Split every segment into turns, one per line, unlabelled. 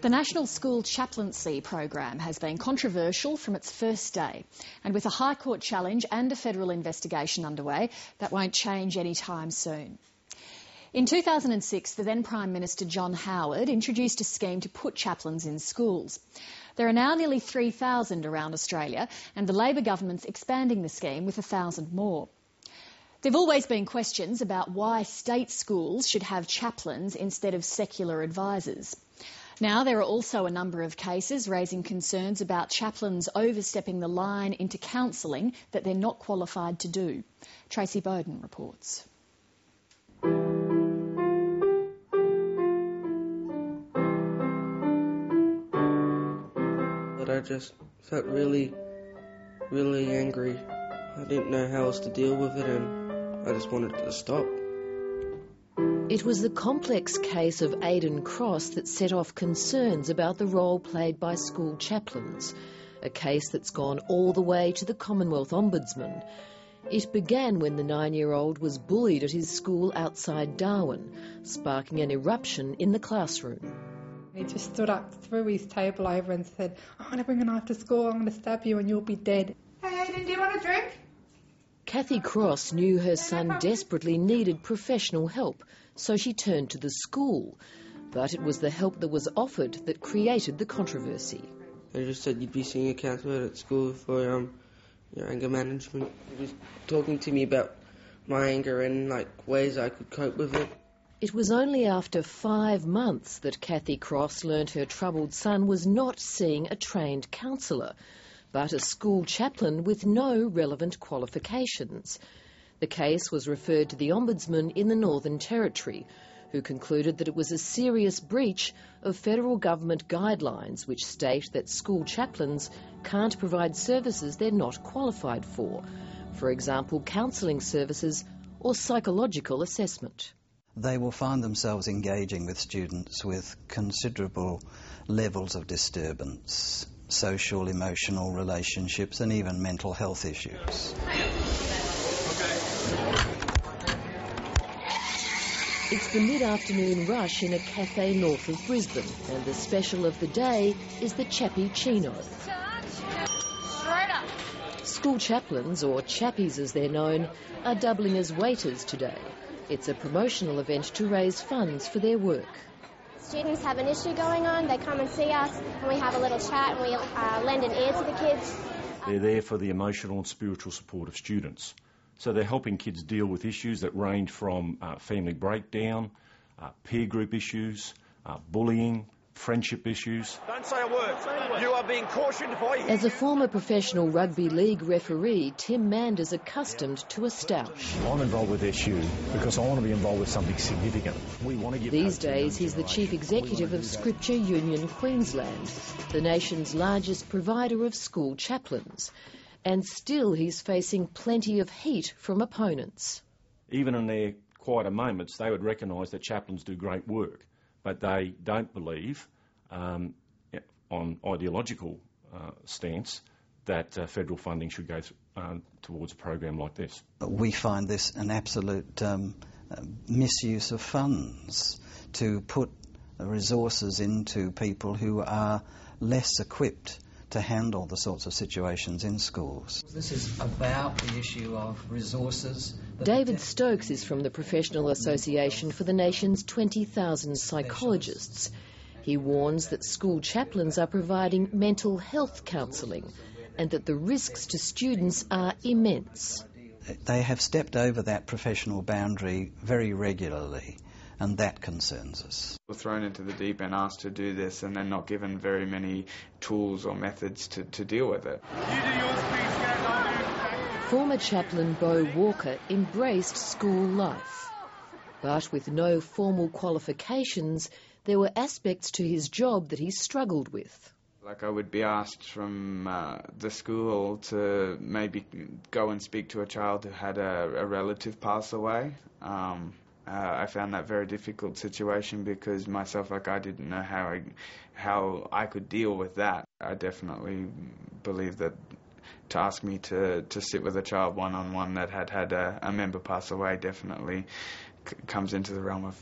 The National School Chaplaincy program has been controversial from its first day, and with a High Court challenge and a federal investigation underway, that won't change anytime soon. In 2006, the then Prime Minister John Howard introduced a scheme to put chaplains in schools. There are now nearly 3,000 around Australia, and the Labor government's expanding the scheme with 1,000 more. There have always been questions about why state schools should have chaplains instead of secular advisors. Now there are also a number of cases raising concerns about chaplains overstepping the line into counselling that they're not qualified to do. Tracy Bowden reports.
But I just felt really angry. I didn't know how else to deal with it, and I just wanted it to stop.
It was the complex case of Aidan Cross that set off concerns about the role played by school chaplains, a case that's gone all the way to the Commonwealth Ombudsman. It began when the 9-year-old was bullied at his school outside Darwin, sparking an eruption in the classroom.
He just stood up, threw his table over and said, "I'm going to bring a knife to school, I'm going to stab you and you'll be dead."
"Hey Aidan, do you want a drink?"
Kathy Cross knew her son desperately needed professional help, so she turned to the school. But it was the help that was offered that created the controversy.
They just said you'd be seeing a counsellor at school for your anger management. He was talking to me about my anger and ways I could cope with it.
It was only after 5 months that Kathy Cross learnt her troubled son was not seeing a trained counsellor, but a school chaplain with no relevant qualifications. The case was referred to the Ombudsman in the Northern Territory, who concluded that it was a serious breach of federal government guidelines which state that school chaplains can't provide services they're not qualified for example, counselling services or psychological assessment.
They will find themselves engaging with students with considerable levels of disturbance, social, emotional relationships and even mental health issues.
It's the mid-afternoon rush in a cafe north of Brisbane, and the special of the day is the Chappie Chino. School chaplains, or chappies as they're known, are doubling as waiters today. It's a promotional event to raise funds for their work.
Students have an issue going on, they come and see us and we have a little chat and we lend an ear to the kids.
They're there for the emotional and spiritual support of students. So they're helping kids deal with issues that range from family breakdown, peer group issues, bullying, friendship issues.
Don't say a word. You are being cautioned by him.
As a former professional rugby league referee, Tim Mander's accustomed to a stoush.
I'm involved with SU because I want to be involved with something significant. We want to give
These days he's the chief executive of Scripture Union Queensland, the nation's largest provider of school chaplains. And still he's facing plenty of heat from opponents.
Even in their quieter moments, they would recognise that chaplains do great work, but they don't believe, on ideological stance, that federal funding should go towards a program like this.
We find this an absolute misuse of funds to put resources into people who are less equipped to handle the sorts of situations in schools.
This is about the issue of resources.
David Stokes is from the Professional Association for the nation's 20,000 psychologists. He warns that school chaplains are providing mental health counselling and that the risks to students are immense.
They have stepped over that professional boundary very regularly, and that concerns us.
We're thrown into the deep end, asked to do this, and then not given very many tools or methods to deal with it.
Former chaplain Beau Walker embraced school life, but with no formal qualifications, there were aspects to his job that he struggled with.
I would be asked from the school to maybe go and speak to a child who had a relative pass away. I found that very difficult situation because myself, I didn't know how I could deal with that. I definitely believe that to ask me to sit with a child one-on-one that had a member pass away definitely comes into the realm of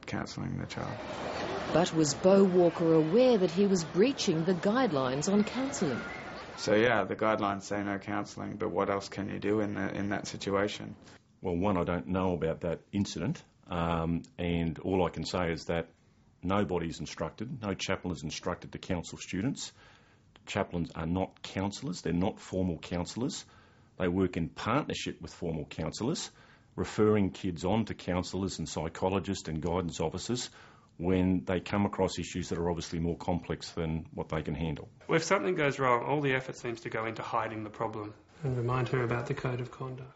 counselling the child.
But was Beau Walker aware that he was breaching the guidelines on counselling?
So yeah, the guidelines say no counselling, but what else can you do in that situation?
Well, one, I don't know about that incident, and all I can say is that nobody's instructed, no chaplain is instructed to counsel students. Chaplains are not counsellors, they're not formal counsellors. They work in partnership with formal counsellors, referring kids on to counsellors and psychologists and guidance officers when they come across issues that are obviously more complex than what they can handle.
If something goes wrong, all the effort seems to go into hiding the problem and remind her about the code of conduct.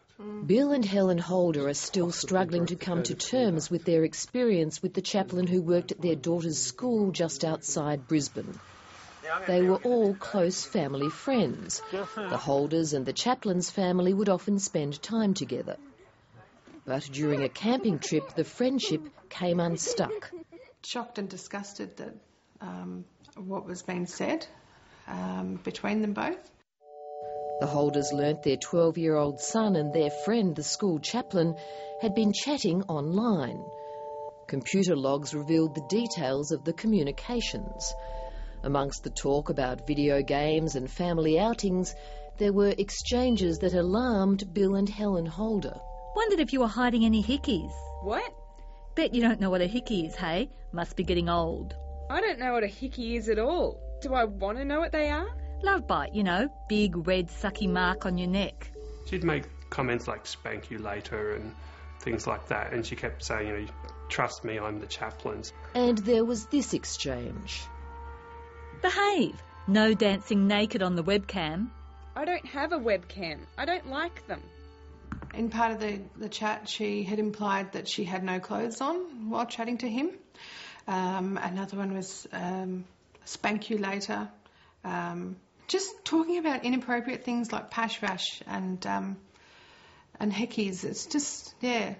Bill and Helen Holder are still struggling to come to terms with their experience with the chaplain who worked at their daughter's school just outside Brisbane. They were all close family friends. The Holders and the chaplain's family would often spend time together. But during a camping trip, the friendship came unstuck.
Shocked and disgusted that what was being said between them both.
The Holders learnt their 12-year-old son and their friend, the school chaplain, had been chatting online. Computer logs revealed the details of the communications. Amongst the talk about video games and family outings, there were exchanges that alarmed Bill and Helen Holder.
Wondered if you were hiding any hickeys.
What?
Bet you don't know what a hickey is, hey? Must be getting old.
I don't know what a hickey is at all. Do I want to know what they are?
Love bite, you know, big red sucky mark on your neck.
She'd make comments like spank you later and things like that, and she kept saying, you know, trust me, I'm the chaplain.
And there was this exchange.
Behave. No dancing naked on the webcam.
I don't have a webcam. I don't like them.
In part of the chat, she had implied that she had no clothes on while chatting to him. Another one was spank you later. Just talking about inappropriate things like pash-vash and hickeys. It's just, yeah.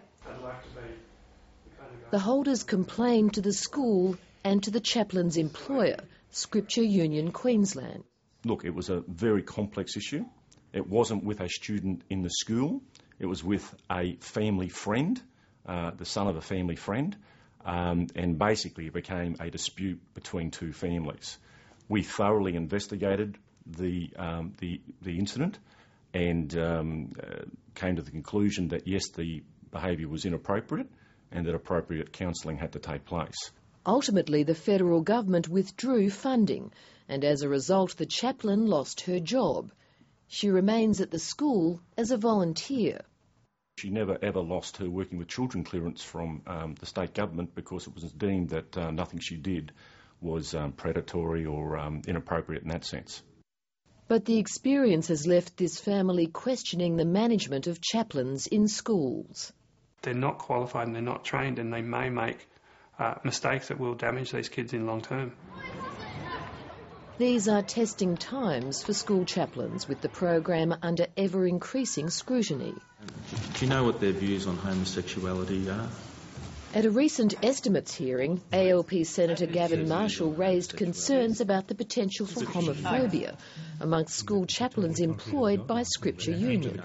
The Holders complained to the school and to the chaplain's employer, Scripture Union Queensland.
Look, it was a very complex issue. It wasn't with a student in the school. It was with a family friend, the son of a family friend, and basically it became a dispute between two families. We thoroughly investigated the incident and came to the conclusion that yes, the behaviour was inappropriate and that appropriate counselling had to take place.
Ultimately, the federal government withdrew funding, and as a result, the chaplain lost her job. She remains at the school as a volunteer.
She never ever lost her working with children clearance from the state government because it was deemed that nothing she did was predatory or inappropriate in that sense.
But the experience has left this family questioning the management of chaplains in schools.
They're not qualified and they're not trained, and they may make mistakes that will damage these kids in long term.
These are testing times for school chaplains, with the program under ever-increasing scrutiny.
Do you know what their views on homosexuality are?
At a recent estimates hearing, ALP Senator Gavin Marshall raised concerns about the potential for homophobia amongst school chaplains employed by Scripture Union.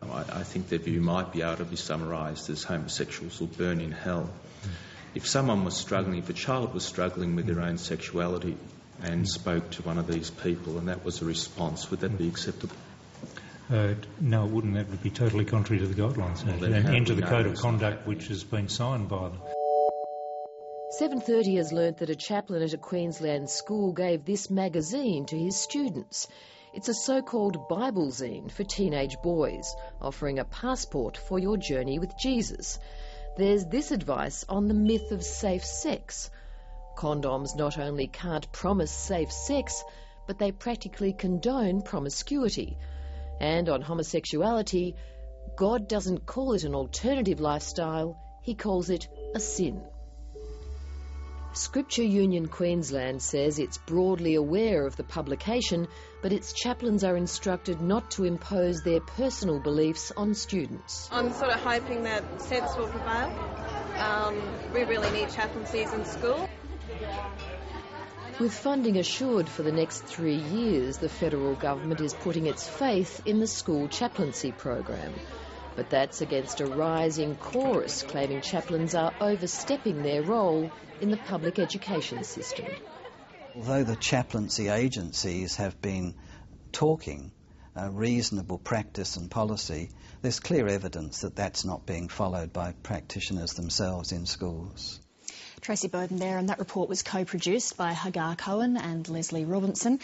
I think their view might be able to be summarised as homosexuals will burn in hell. If someone was struggling, if a child was struggling with their own sexuality and spoke to one of these people and that was a response, would that be acceptable?
No, it wouldn't. That would be totally contrary to the guidelines and to the code of conduct which has been signed by them.
730 has learnt that a chaplain at a Queensland school gave this magazine to his students. It's a so-called Bible zine for teenage boys, offering a passport for your journey with Jesus. There's this advice on the myth of safe sex. Condoms not only can't promise safe sex, but they practically condone promiscuity. And on homosexuality, God doesn't call it an alternative lifestyle, he calls it a sin. Scripture Union Queensland says it's broadly aware of the publication, but its chaplains are instructed not to impose their personal beliefs on students.
I'm sort of hoping that sense will prevail. We really need chaplaincies in school.
With funding assured for the next 3 years, the federal government is putting its faith in the school chaplaincy program. But that's against a rising chorus claiming chaplains are overstepping their role in the public education system.
Although the chaplaincy agencies have been talking reasonable practice and policy, there's clear evidence that that's not being followed by practitioners themselves in schools.
Tracy Bowden there, and that report was co-produced by Hagar Cohen and Leslie Robinson.